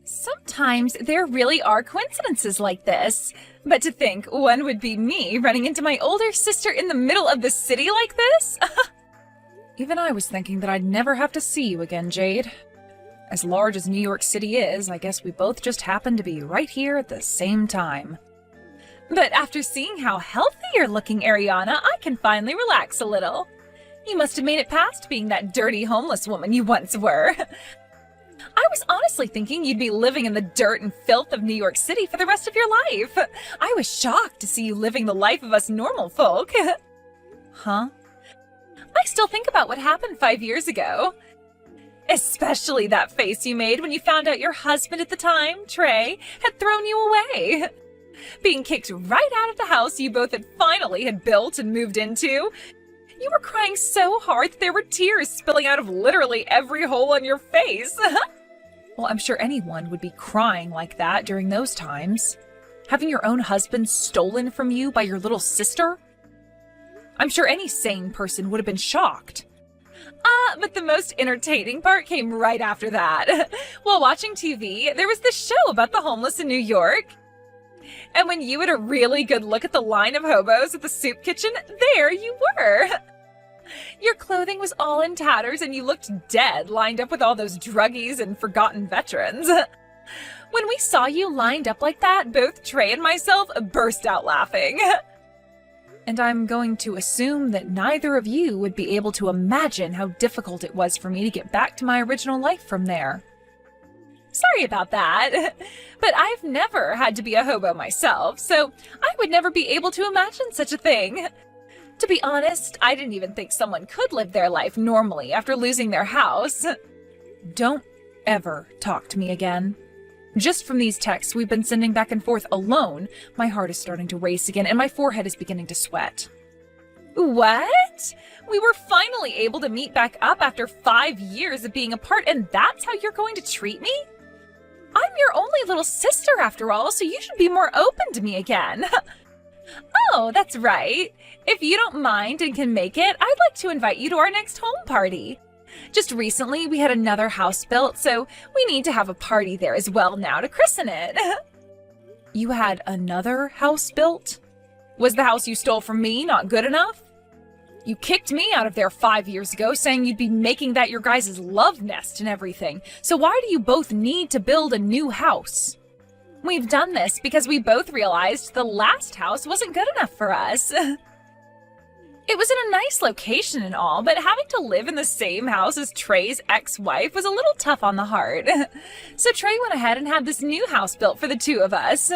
Sometimes there really are coincidences like this. But to think one would be me running into my older sister in the middle of the city like this? Even I was thinking that I'd never have to see you again, Jade. As large as New York City is, I guess we both just happened to be right here at the same time. But after seeing how healthy you're looking, Ariana, I can finally relax a little. You must have made it past being that dirty homeless woman you once were. I was honestly thinking you'd be living in the dirt and filth of New York City for the rest of your life. I was shocked to see you living the life of us normal folk. Huh? I still think about what happened 5 years ago. Especially that face you made when you found out your husband at the time, Trey, had thrown you away. Being kicked right out of the house you both had built and moved into. You were crying so hard that there were tears spilling out of literally every hole on your face. Well, I'm sure anyone would be crying like that during those times. Having your own husband stolen from you by your little sister? I'm sure any sane person would have been shocked. But the most entertaining part came right after that. While watching TV, there was this show about the homeless in New York. And when you had a really good look at the line of hobos at the soup kitchen, there you were. Your clothing was all in tatters and you looked dead lined up with all those druggies and forgotten veterans. When we saw you lined up like that, both Trey and myself burst out laughing. And I'm going to assume that neither of you would be able to imagine how difficult it was for me to get back to my original life from there. Sorry about that, but I've never had to be a hobo myself, so I would never be able to imagine such a thing. To be honest, I didn't even think someone could live their life normally after losing their house. Don't ever talk to me again. Just from these texts we've been sending back and forth alone, my heart is starting to race again and my forehead is beginning to sweat. What? We were finally able to meet back up after 5 years of being apart, and that's how you're going to treat me? I'm your only little sister after all, so you should be more open to me again. Oh, that's right. If you don't mind and can make it, I'd like to invite you to our next home party. Just recently, we had another house built, so we need to have a party there as well now to christen it. You had another house built? Was the house you stole from me not good enough? You kicked me out of there 5 years ago, saying you'd be making that your guys' love nest and everything. So why do you both need to build a new house? We've done this because we both realized the last house wasn't good enough for us. It was in a nice location and all, but having to live in the same house as Trey's ex-wife was a little tough on the heart. So Trey went ahead and had this new house built for the two of us.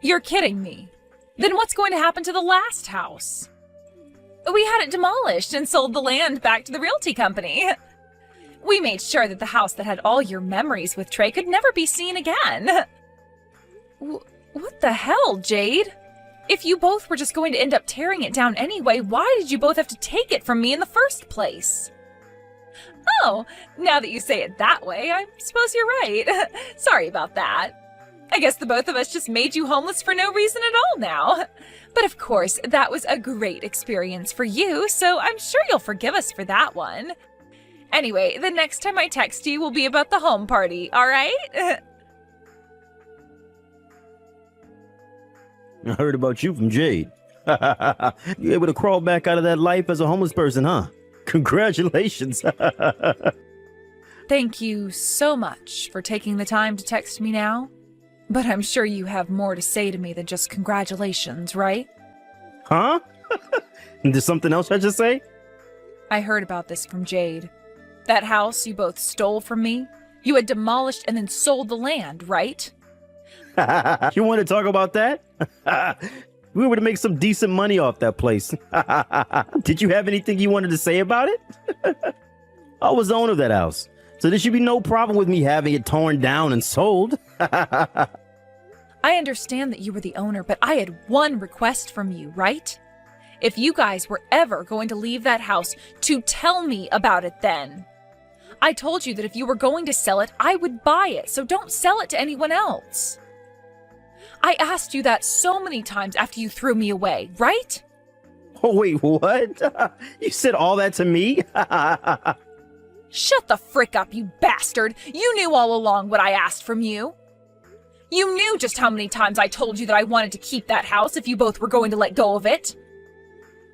You're kidding me. Then what's going to happen to the last house? We had it demolished and sold the land back to the realty company. We made sure that the house that had all your memories with Trey could never be seen again. What the hell, Jade? If you both were just going to end up tearing it down anyway, why did you both have to take it from me in the first place? Oh, now that you say it that way, I suppose you're right. Sorry about that. I guess the both of us just made you homeless for no reason at all now. But of course, that was a great experience for you, so I'm sure you'll forgive us for that one. Anyway, the next time I text you will be about the home party, all right? I heard about you from Jade. You able to crawl back out of that life as a homeless person, huh? Congratulations. Thank you so much for taking the time to text me now. But I'm sure you have more to say to me than just congratulations, right? Huh? There's something else I should say? I heard about this from Jade. That house you both stole from me, you had demolished and then sold the land, right? You want to talk about that? We were to make some decent money off that place. Did you have anything you wanted to say about it? I was the owner of that house, so there should be no problem with me having it torn down and sold. I understand that you were the owner, but I had one request from you, right? If you guys were ever going to leave that house, to tell me about it then. I told you that if you were going to sell it, I would buy it, so don't sell it to anyone else. I asked you that so many times after you threw me away, right? Oh, wait, what? You said all that to me? Shut the frick up, you bastard! You knew all along what I asked from you. You knew just how many times I told you that I wanted to keep that house if you both were going to let go of it.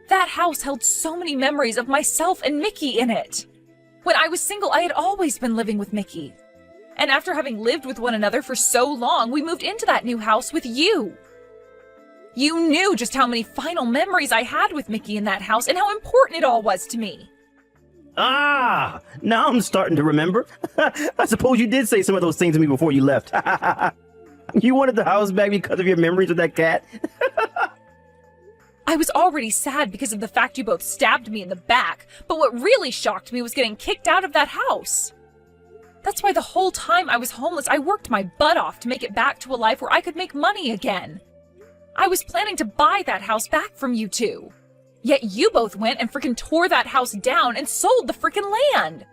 That house held so many memories of myself and Mickey in it. When I was single, I had always been living with Mickey. And after having lived with one another for so long, we moved into that new house with you. You knew just how many final memories I had with Mickey in that house and how important it all was to me. Ah, now I'm starting to remember. I suppose you did say some of those things to me before you left. You wanted the house back because of your memories with that cat? I was already sad because of the fact you both stabbed me in the back, but what really shocked me was getting kicked out of that house. That's why the whole time I was homeless, I worked my butt off to make it back to a life where I could make money again. I was planning to buy that house back from you two. Yet you both went and frickin' tore that house down and sold the frickin' land.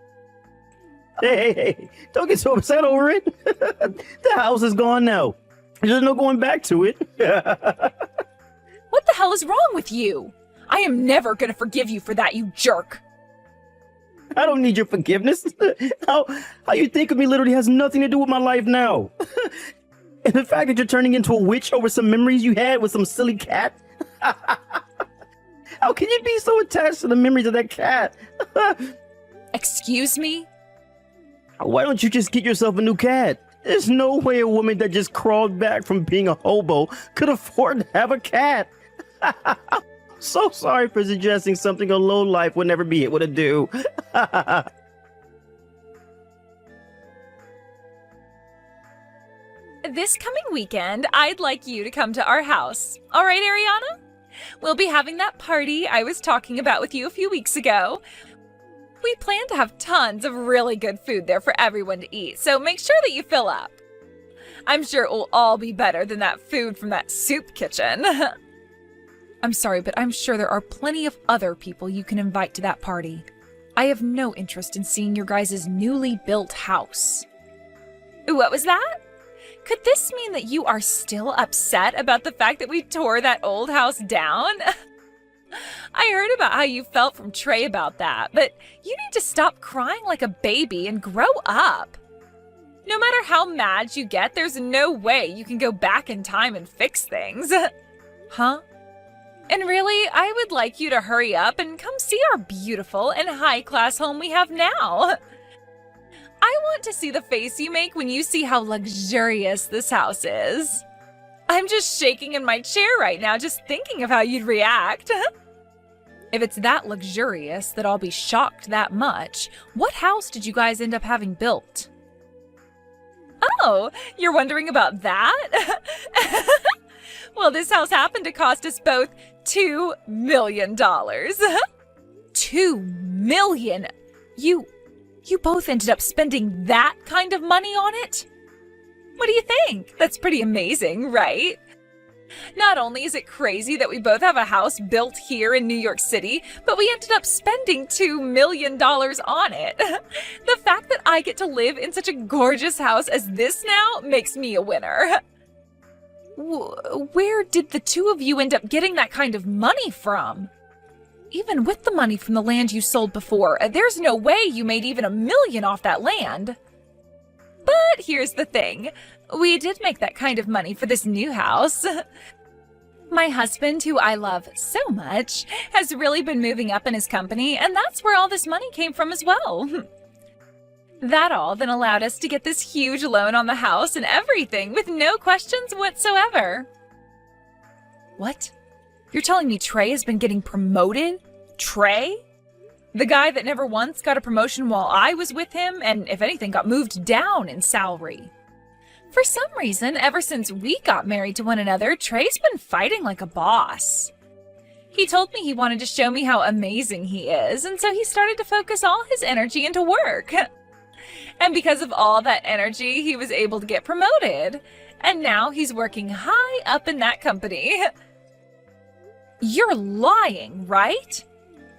Hey, don't get so upset over it. The house is gone now. There's no going back to it. What the hell is wrong with you? I am never gonna forgive you for that, you jerk. I don't need your forgiveness. How you think of me literally has nothing to do with my life now. And the fact that you're turning into a witch over some memories you had with some silly cat. How can you be so attached to the memories of that cat? Excuse me? Why don't you just get yourself a new cat? There's no way a woman that just crawled back from being a hobo could afford to have a cat. So sorry for suggesting something a lowlife would never be able to do. This coming weekend, I'd like you to come to our house. All right, Ariana? We'll be having that party I was talking about with you a few weeks ago. We plan to have tons of really good food there for everyone to eat, so make sure that you fill up. I'm sure it will all be better than that food from that soup kitchen. I'm sorry, but I'm sure there are plenty of other people you can invite to that party. I have no interest in seeing your guys' newly built house. What was that? Could this mean that you are still upset about the fact that we tore that old house down? I heard about how you felt from Trey about that, but you need to stop crying like a baby and grow up. No matter how mad you get, there's no way you can go back in time and fix things. Huh? And really, I would like you to hurry up and come see our beautiful and high-class home we have now. I want to see the face you make when you see how luxurious this house is. I'm just shaking in my chair right now just thinking of how you'd react. If it's that luxurious that I'll be shocked that much, what house did you guys end up having built? Oh, you're wondering about that? Well, this house happened to cost us both $2 million. $2 million? You both ended up spending that kind of money on it? What do you think? That's pretty amazing, right? Not only is it crazy that we both have a house built here in New York City, but we ended up spending $2 million on it. The fact that I get to live in such a gorgeous house as this now makes me a winner. Where did the two of you end up getting that kind of money from? Even with the money from the land you sold before, there's no way you made even $1 million off that land. But here's the thing. We did make that kind of money for this new house. My husband, who I love so much, has really been moving up in his company, and that's where all this money came from as well. That all then allowed us to get this huge loan on the house and everything with no questions whatsoever. What? You're telling me Trey has been getting promoted? Trey? The guy that never once got a promotion while I was with him, and if anything got moved down in salary. For some reason, ever since we got married to one another, Trey's been fighting like a boss. He told me he wanted to show me how amazing he is, and so he started to focus all his energy into work. And because of all that energy, he was able to get promoted. And now he's working high up in that company. You're lying, right?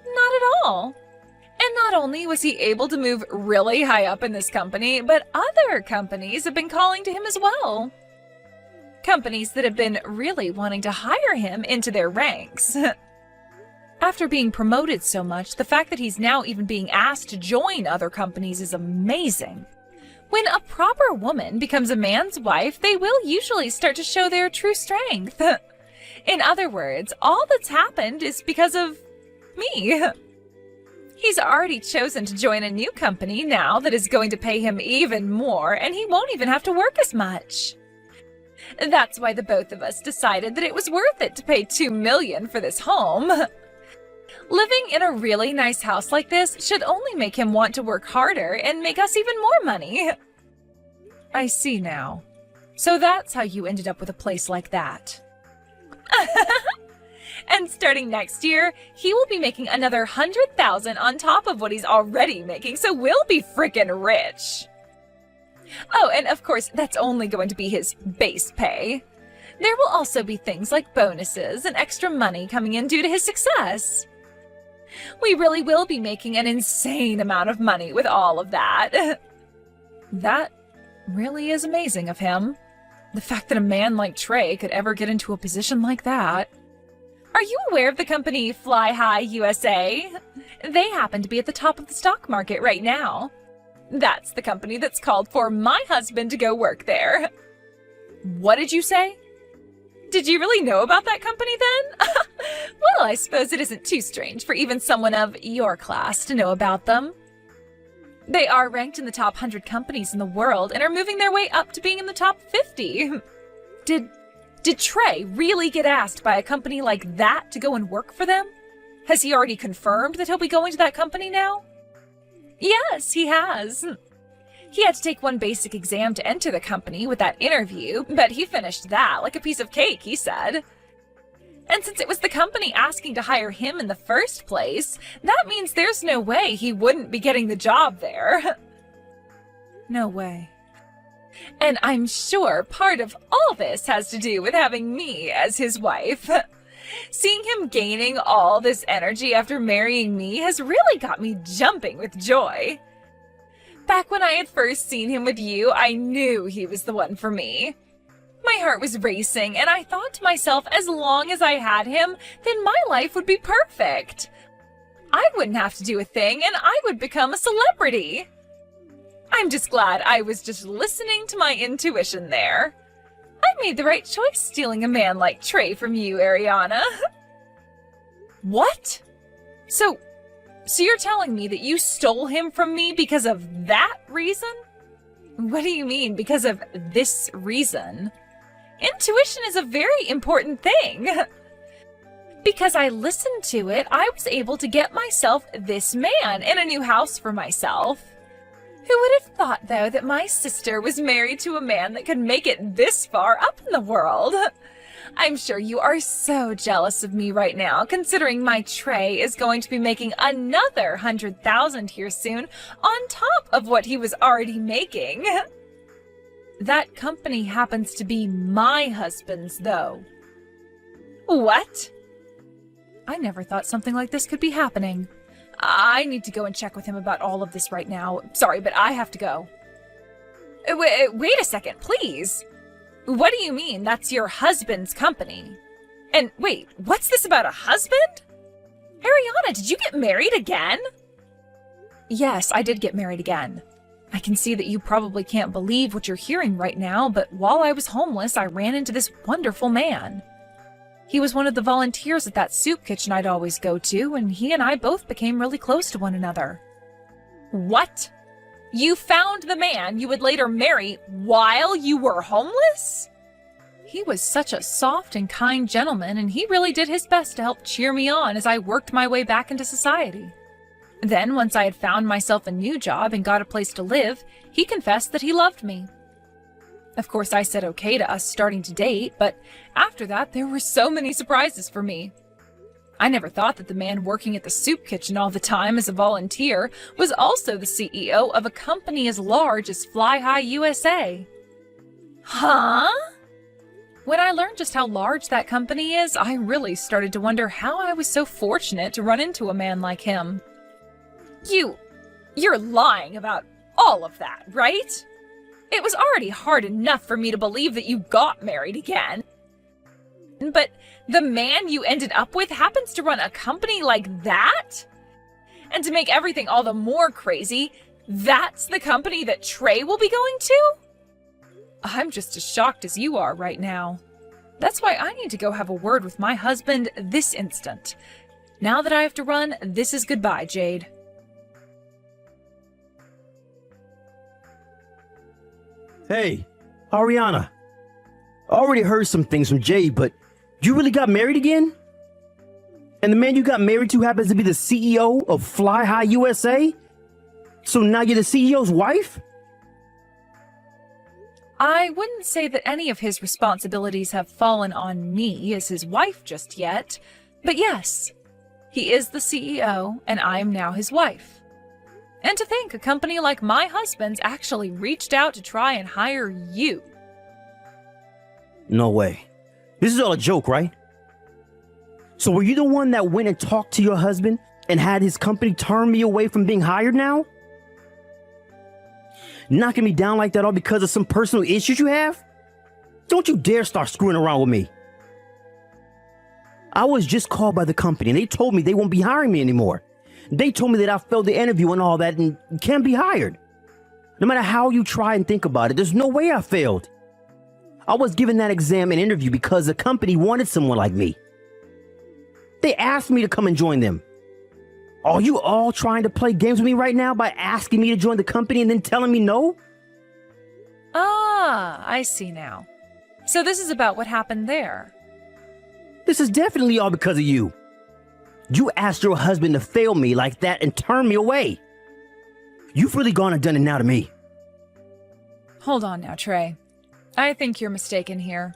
Not at all. And not only was he able to move really high up in this company, but other companies have been calling to him as well. Companies that have been really wanting to hire him into their ranks. After being promoted so much, the fact that he's now even being asked to join other companies is amazing. When a proper woman becomes a man's wife, they will usually start to show their true strength. In other words, all that's happened is because of me. He's already chosen to join a new company now that is going to pay him even more, and he won't even have to work as much. That's why the both of us decided that it was worth it to pay $2 million for this home. Living in a really nice house like this should only make him want to work harder and make us even more money. I see now. So that's how you ended up with a place like that. And starting next year, he will be making another $100,000 on top of what he's already making, so we'll be freaking rich. Oh, and of course, that's only going to be his base pay. There will also be things like bonuses and extra money coming in due to his success. We really will be making an insane amount of money with all of that. That really is amazing of him. The fact that a man like Trey could ever get into a position like that. Are you aware of the company Fly High USA? They happen to be at the top of the stock market right now. That's the company that's called for my husband to go work there. What did you say? Did you really know about that company then? Well, I suppose it isn't too strange for even someone of your class to know about them. They are ranked in the top 100 companies in the world and are moving their way up to being in the top 50. Did Trey really get asked by a company like that to go and work for them? Has he already confirmed that he'll be going to that company now? Yes, he has. He had to take one basic exam to enter the company with that interview, but he finished that like a piece of cake, he said. And since it was the company asking to hire him in the first place, that means there's no way he wouldn't be getting the job there. No way. And I'm sure part of all this has to do with having me as his wife. Seeing him gaining all this energy after marrying me has really got me jumping with joy. Back when I had first seen him with you, I knew he was the one for me. My heart was racing, and I thought to myself, as long as I had him, then my life would be perfect. I wouldn't have to do a thing, and I would become a celebrity. I'm just glad I was just listening to my intuition there. I made the right choice stealing a man like Trey from you, Ariana. What? So you're telling me that you stole him from me because of that reason? What do you mean, because of this reason? Intuition is a very important thing. Because I listened to it, I was able to get myself this man and a new house for myself. Who would have thought, though, that my sister was married to a man that could make it this far up in the world? I'm sure you are so jealous of me right now, considering my Trey is going to be making another $100,000 here soon, on top of what he was already making. That company happens to be my husband's, though. What? I never thought something like this could be happening. I need to go and check with him about all of this right now. Sorry, but I have to go. Wait a second, please. What do you mean that's your husband's company? And wait, what's this about a husband? Ariana, did you get married again? Yes, I did get married again. I can see that you probably can't believe what you're hearing right now, but while I was homeless, I ran into this wonderful man. He was one of the volunteers at that soup kitchen I'd always go to, and he and I both became really close to one another. What? You found the man you would later marry while you were homeless? He was such a soft and kind gentleman, and he really did his best to help cheer me on as I worked my way back into society. Then, once I had found myself a new job and got a place to live, he confessed that he loved me. Of course, I said okay to us starting to date, but after that, there were so many surprises for me. I never thought that the man working at the soup kitchen all the time as a volunteer was also the CEO of a company as large as Fly High USA. Huh? When I learned just how large that company is, I really started to wonder how I was so fortunate to run into a man like him. You're lying about all of that, right? It was already hard enough for me to believe that you got married again. But the man you ended up with happens to run a company like that? And to make everything all the more crazy, that's the company that Trey will be going to? I'm just as shocked as you are right now. That's why I need to go have a word with my husband this instant. Now that I have to run, this is goodbye, Jade. Hey, Ariana. I already heard some things from Jade, but you really got married again? And the man you got married to happens to be the CEO of Fly High USA? So now you're the CEO's wife? I wouldn't say that any of his responsibilities have fallen on me as his wife just yet, but yes, he is the CEO and I am now his wife. And to think a company like my husband's actually reached out to try and hire you. No way. This is all a joke, right? So were you the one that went and talked to your husband and had his company turn me away from being hired now? Knocking me down like that all because of some personal issues you have? Don't you dare start screwing around with me. I was just called by the company and they told me they won't be hiring me anymore. They told me that I failed the interview and all that and can't be hired. No matter how you try and think about it, there's no way I failed. I was given that exam and interview because the company wanted someone like me. They asked me to come and join them. Are you all trying to play games with me right now by asking me to join the company and then telling me no? Ah, I see now. So this is about what happened there. This is definitely all because of you. You asked your husband to fail me like that and turn me away. You've really gone and done it now to me. Hold on now, Trey. I think you're mistaken here.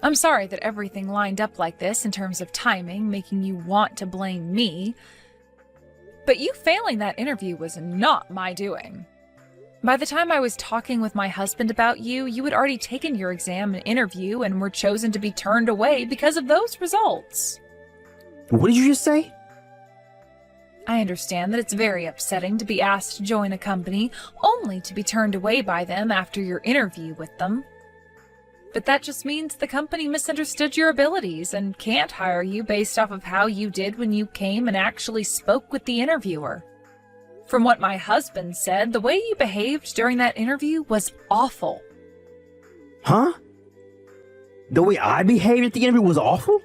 I'm sorry that everything lined up like this in terms of timing, making you want to blame me. But you failing that interview was not my doing. By the time I was talking with my husband about you, you had already taken your exam and interview and were chosen to be turned away because of those results. What did you just say? I understand that it's very upsetting to be asked to join a company only to be turned away by them after your interview with them. But that just means the company misunderstood your abilities and can't hire you based off of how you did when you came and actually spoke with the interviewer. From what my husband said, the way you behaved during that interview was awful. Huh? The way I behaved at the interview was awful?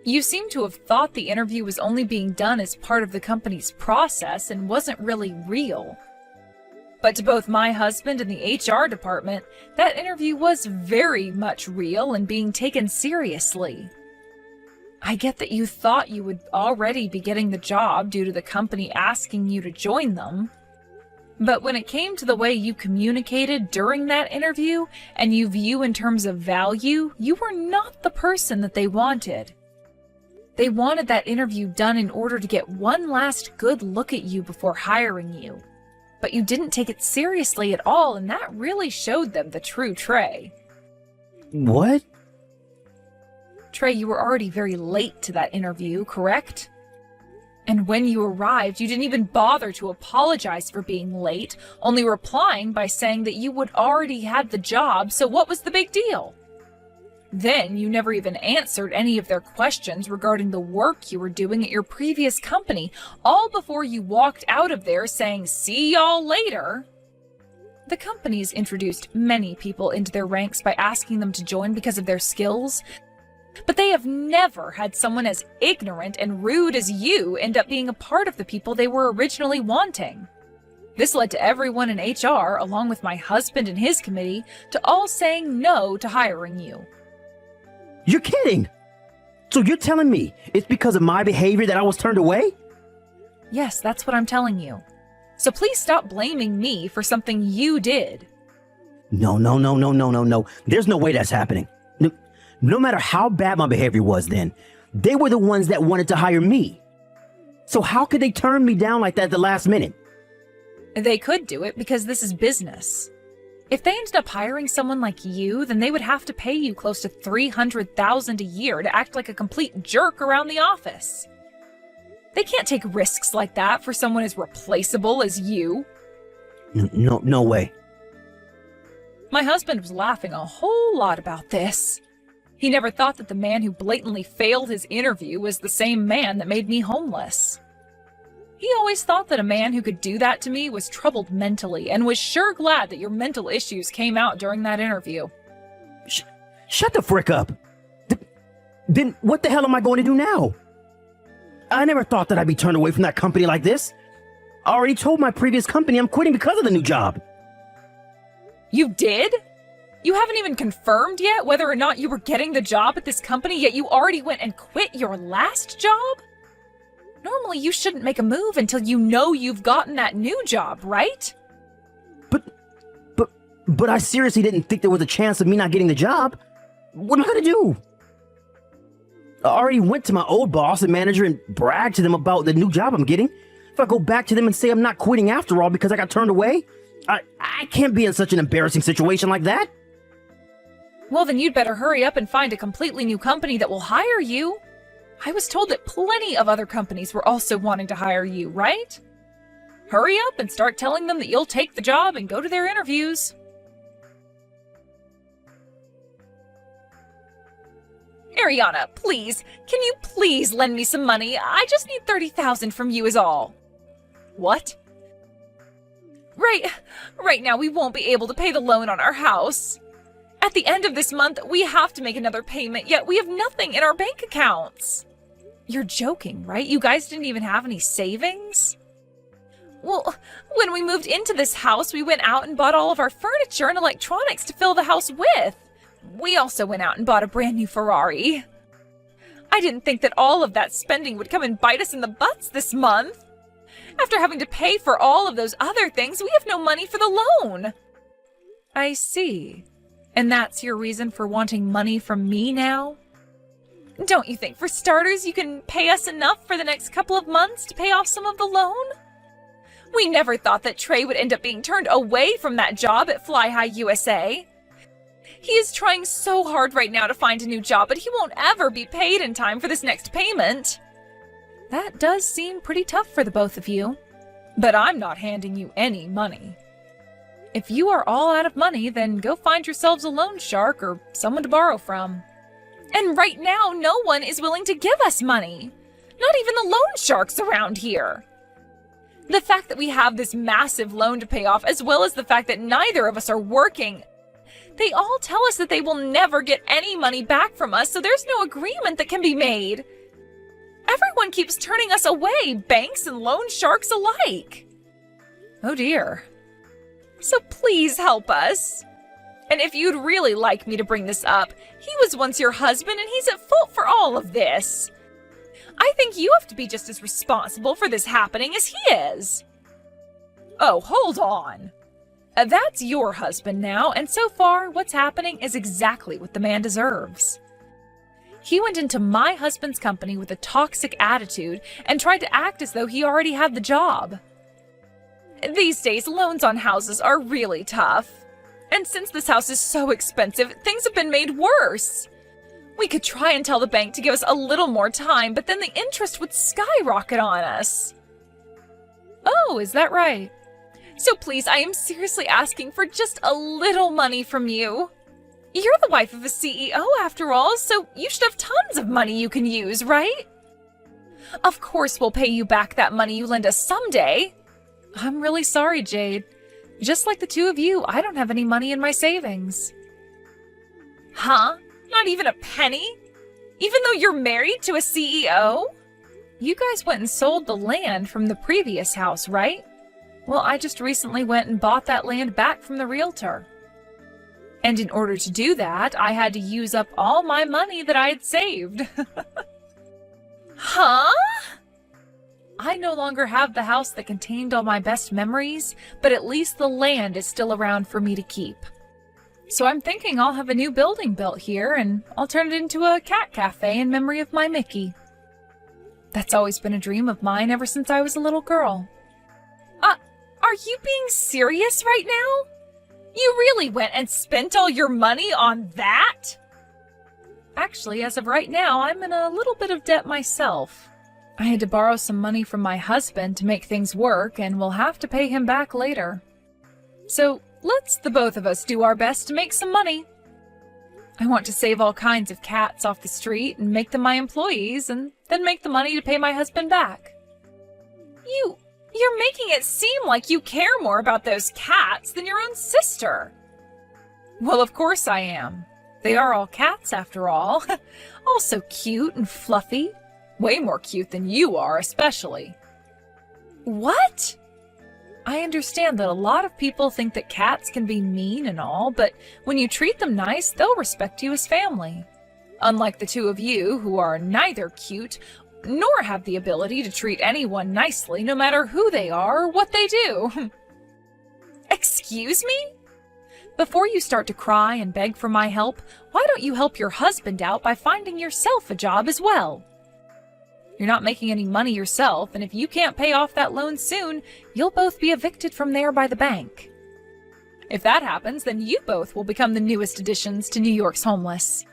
You seem to have thought the interview was only being done as part of the company's process and wasn't really real. But to both my husband and the HR department, that interview was very much real and being taken seriously. I get that you thought you would already be getting the job due to the company asking you to join them. But when it came to the way you communicated during that interview and you view in terms of value, you were not the person that they wanted. They wanted that interview done in order to get one last good look at you before hiring you. But you didn't take it seriously at all, and that really showed them the true Trey. What? Trey, you were already very late to that interview, correct? And when you arrived, you didn't even bother to apologize for being late, only replying by saying that you would already had the job, so what was the big deal? Then you never even answered any of their questions regarding the work you were doing at your previous company, all before you walked out of there saying, "See y'all later." The company's introduced many people into their ranks by asking them to join because of their skills, but they have never had someone as ignorant and rude as you end up being a part of the people they were originally wanting. This led to everyone in HR, along with my husband and his committee, to all saying no to hiring you. You're kidding! So you're telling me it's because of my behavior that I was turned away? Yes, that's what I'm telling you. So please stop blaming me for something you did. No. There's no way that's happening. No matter how bad my behavior was then, they were the ones that wanted to hire me. So how could they turn me down like that at the last minute? They could do it because this is business. If they ended up hiring someone like you, then they would have to pay you close to $300,000 a year to act like a complete jerk around the office. They can't take risks like that for someone as replaceable as you. No way. My husband was laughing a whole lot about this. He never thought that the man who blatantly failed his interview was the same man that made me homeless. He always thought that a man who could do that to me was troubled mentally and was sure glad that your mental issues came out during that interview. Shut the frick up. Then what the hell am I going to do now? I never thought that I'd be turned away from that company like this. I already told my previous company I'm quitting because of the new job. You did? You haven't even confirmed yet whether or not you were getting the job at this company, yet you already went and quit your last job? Normally, you shouldn't make a move until you know you've gotten that new job, right? But I seriously didn't think there was a chance of me not getting the job. What am I gonna do? I already went to my old boss and manager and bragged to them about the new job I'm getting. If I go back to them and say I'm not quitting after all because I got turned away, I can't be in such an embarrassing situation like that. Well, then you'd better hurry up and find a completely new company that will hire you. I was told that plenty of other companies were also wanting to hire you, right? Hurry up and start telling them that you'll take the job and go to their interviews. Ariana, please, can you please lend me some money? I just need $30,000 from you is all. What? Right now we won't be able to pay the loan on our house. At the end of this month, we have to make another payment, yet we have nothing in our bank accounts. You're joking, right? You guys didn't even have any savings? Well, when we moved into this house, we went out and bought all of our furniture and electronics to fill the house with. We also went out and bought a brand new Ferrari. I didn't think that all of that spending would come and bite us in the butts this month. After having to pay for all of those other things, we have no money for the loan. I see. And that's your reason for wanting money from me now? Don't you think, for starters, you can pay us enough for the next couple of months to pay off some of the loan? We never thought that Trey would end up being turned away from that job at Fly High USA. He is trying so hard right now to find a new job, but he won't ever be paid in time for this next payment. That does seem pretty tough for the both of you. But I'm not handing you any money. If you are all out of money, then go find yourselves a loan shark or someone to borrow from. And right now, no one is willing to give us money. Not even the loan sharks around here. The fact that we have this massive loan to pay off, as well as the fact that neither of us are working, they all tell us that they will never get any money back from us, so there's no agreement that can be made. Everyone keeps turning us away, banks and loan sharks alike. Oh dear. So please help us. And if you'd really like me to bring this up, he was once your husband and he's at fault for all of this. I think you have to be just as responsible for this happening as he is. Oh, hold on. That's your husband now, and so far, what's happening is exactly what the man deserves. He went into my husband's company with a toxic attitude and tried to act as though he already had the job. These days, loans on houses are really tough. And since this house is so expensive, things have been made worse. We could try and tell the bank to give us a little more time, but then the interest would skyrocket on us. Oh, is that right? So please, I am seriously asking for just a little money from you. You're the wife of a CEO after all, so you should have tons of money you can use, right? Of course we'll pay you back that money you lend us someday. I'm really sorry, Jade. Just like the two of you, I don't have any money in my savings. Huh? Not even a penny? Even though you're married to a CEO? You guys went and sold the land from the previous house, right? Well, I just recently went and bought that land back from the realtor. And in order to do that, I had to use up all my money that I had saved. Huh? I no longer have the house that contained all my best memories, but at least the land is still around for me to keep. So I'm thinking I'll have a new building built here, and I'll turn it into a cat cafe in memory of my Mickey. That's always been a dream of mine ever since I was a little girl. Are you being serious right now? You really went and spent all your money on that? Actually, as of right now, I'm in a little bit of debt myself. I had to borrow some money from my husband to make things work, and we'll have to pay him back later. So let's the both of us do our best to make some money. I want to save all kinds of cats off the street and make them my employees and then make the money to pay my husband back. You're making it seem like you care more about those cats than your own sister. Well, of course I am. They are all cats after all. All so cute and fluffy. Way more cute than you are, especially. What? I understand that a lot of people think that cats can be mean and all, but when you treat them nice, they'll respect you as family. Unlike the two of you, who are neither cute nor have the ability to treat anyone nicely, no matter who they are or what they do. Excuse me? Before you start to cry and beg for my help, why don't you help your husband out by finding yourself a job as well? You're not making any money yourself, and if you can't pay off that loan soon, you'll both be evicted from there by the bank. If that happens, then you both will become the newest additions to New York's homeless.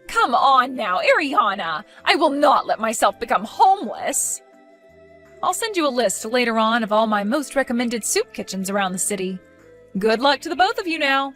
Come on now, Ariana. I will not let myself become homeless. I'll send you a list later on of all my most recommended soup kitchens around the city. Good luck to the both of you now.